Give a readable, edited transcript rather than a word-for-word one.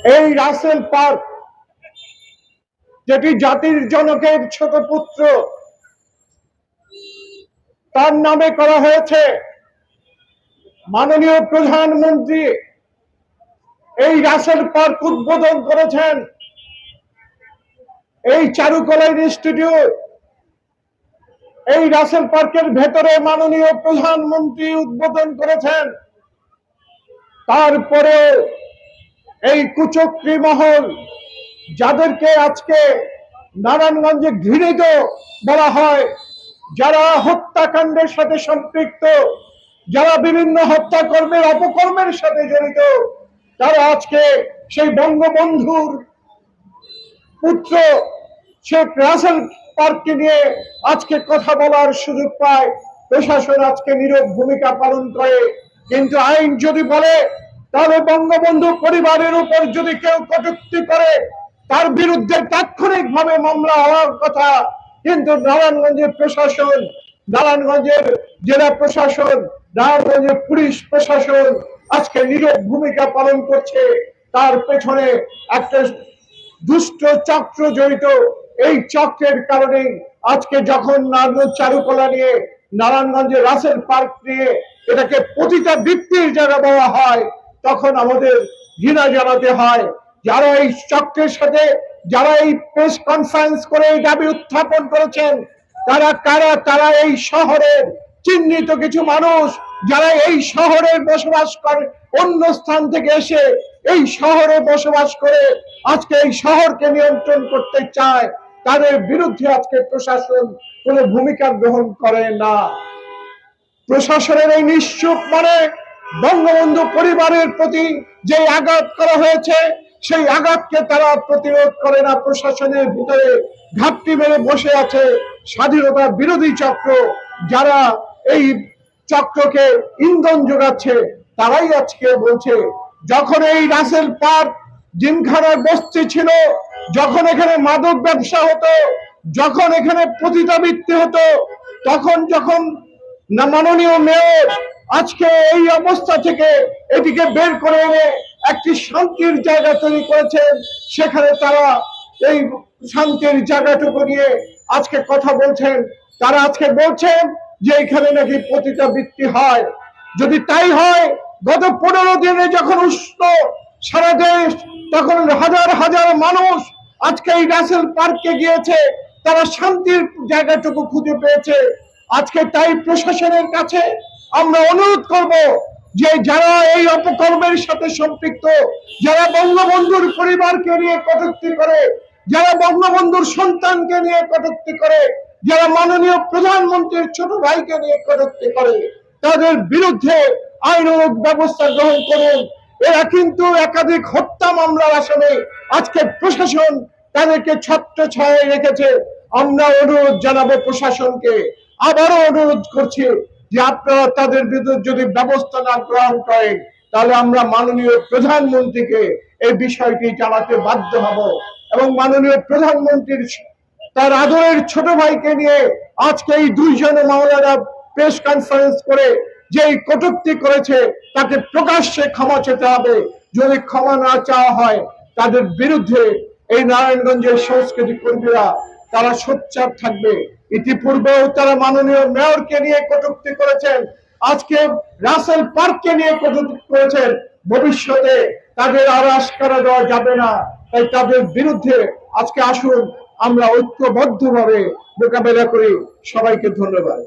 এই রাসেল পার্ক, যেটি জাতির জনকের ছোট পুত্র, তার নামে করা হয়েছে। মাননীয় প্রধানমন্ত্রী এই রাসেল পার্ক উদ্বোধন করেছেন। এই চারুকলা ইনস্টিটিউট, এই রাসেল পার্কের ভেতরে মাননীয় প্রধানমন্ত্রী উদ্বোধন করেছেন। তারপরে এই কুচক্রী মহল, যাদেরকে আজকে নারায়ণগঞ্জে ঘৃণিত বলা হয়, যারা হত্যাকাণ্ডের সাথে সম্পৃক্ত, যারা বিভিন্ন হত্যাকর্মের অপকর্মের সাথে জড়িত, তারা আজকে সেই বঙ্গবন্ধুর পুত্র শেখ রাসেল পার্ককে নিয়ে আজকে কথা বলার সুযোগ পায়। প্রশাসন আজকে নীরব ভূমিকা পালন করে। কিন্তু আইন যদি বলে, তাহলে বঙ্গবন্ধু পরিবারের উপর যদি কেউ কটূক্তি করে, তার বিরুদ্ধে তাৎক্ষণিকভাবে মামলা হওয়ার কথা। কিন্তু নারায়ণগঞ্জের প্রশাসন, নারায়ণগঞ্জের জেলা প্রশাসন, নারায়ণগঞ্জের পুলিশ প্রশাসন আজকে নীরব ভূমিকা পালন করছে। তার পেছনে একটা দুষ্ট চক্র জড়িত। এই চক্রের কারণে আজকে যখন নারায়ণগঞ্জ চারুকলা নিয়ে, নারায়ণগঞ্জের রাসেল পার্ক নিয়ে এটাকে পতিতা বৃত্তির জায়গা দেওয়া হয়, তখন আমাদের ঘৃণা জানাতে হয়। যারা এই চক্রের সাথে, যারা এই প্রেস কনফারেন্স করে এই দাবি উত্থাপন করেছেন, তারা কারা? তারা এই শহরের চিহ্নিত কিছু মানুষ, যারা এই শহরে বসবাস করে, অন্য স্থান থেকে এসে এই শহরে বসবাস করে আজকে এই শহরকে নিয়ন্ত্রণ করতে চায়। তাদের বিরুদ্ধে আজকে প্রশাসন কোনো ভূমিকা গ্রহণ করে না। প্রশাসনের এই নিশ্চুপ মানে বঙ্গবন্ধু পরিবারের প্রতি যে আঘাত করা হয়েছে, সেই আঘাতকে তারা প্রতিরোধ করে না। প্রশাসনের ভিতরে ঘাপটি মেরে বসে আছে স্বাধীনতা বিরোধী চক্র, যারা এই চক্রকে ইন্ধন যোগাচ্ছে। তারাই আজকে বলছে, যখন এই রাসেল পার্ক জিমখানার বস্তি ছিল, যখন এখানে মাদক ব্যবসা হতো, যখন এখানে পতিতাবৃত্তি হতো, যখন মাননীয় মেয়র আজকে এই অবস্থা থেকে এটিকে বের করে এনে একটি শান্তির জায়গা তৈরি করেছেন, সেখানে তারা এই শান্তির জায়গাটুকু নিয়ে আজকে কথা বলছেন। তারা আজকে বলছেন যে এখানে নাকি পতিতাবৃত্তি হয়। যদি তাই হয়, গত 15 দিনে যখন উষ্ণ সারা দেশ, তখন হাজার হাজার মানুষ আজকে এই রাসেল পার্কে গিয়েছে, তারা শান্তির জায়গাটুকু খুঁজে পেয়েছে। আজকে তাই প্রশাসনের কাছে আমরা অনুরোধ করব যে যারা এই অপকর্মের সাথে সম্পৃক্ত, যারা বঙ্গবন্ধুর পরিবারকে নিয়ে কটূক্তি করে, যারা বঙ্গবন্ধুর সন্তানকে নিয়ে কটূক্তি করে, যারা মাননীয় প্রধানমন্ত্রীর ছোট ভাইকে নিয়ে কটূক্তি করে, তাদের বিরুদ্ধে আইনানুগ ব্যবস্থা গ্রহণ করুন। এরা কিন্তু একাধিক হত্যা মামলার আসামি। আজকে প্রশাসন তাদেরকে ছত্রছায়ায় রেখেছে। আমরা অনুরোধ জানাবো প্রশাসনকে, আবারও অনুরোধ করছি যে আপনারা তাদের বিরুদ্ধে যদি ব্যবস্থা না গ্রহণ করেন, তাহলে আমরা মাননীয় প্রধানমন্ত্রীকে এই বিষয়টি জানাতে বাধ্য হব। এবং মাননীয় প্রধানমন্ত্রীর তার আদরের ছোট ভাইকে নিয়ে আজকে এই দুইজন মাওলানা প্রেস কনফারেন্স করে যে কটূক্তি করেছে, তাকে প্রকাশ্যে ক্ষমা চেতে হবে। যদি ক্ষমা না চাওয়া হয়, তাদের বিরুদ্ধে এই নারায়ণগঞ্জের সংস্কৃতি কর্মীরা তারা সোচ্চার থাকবে। ইতিপূর্বেও তারা মাননীয় মেয়রকে নিয়ে কটূক্তি করেছেন, আজকে রাসেল পার্ককে নিয়ে কটূক্তি করেছেন। ভবিষ্যতে তাদের আর আশকারা দেওয়া যাবে না। তাই তাদের বিরুদ্ধে আজকে আসুন আমরা ঐক্যবদ্ধভাবে মোকাবেলা করি। সবাইকে ধন্যবাদ।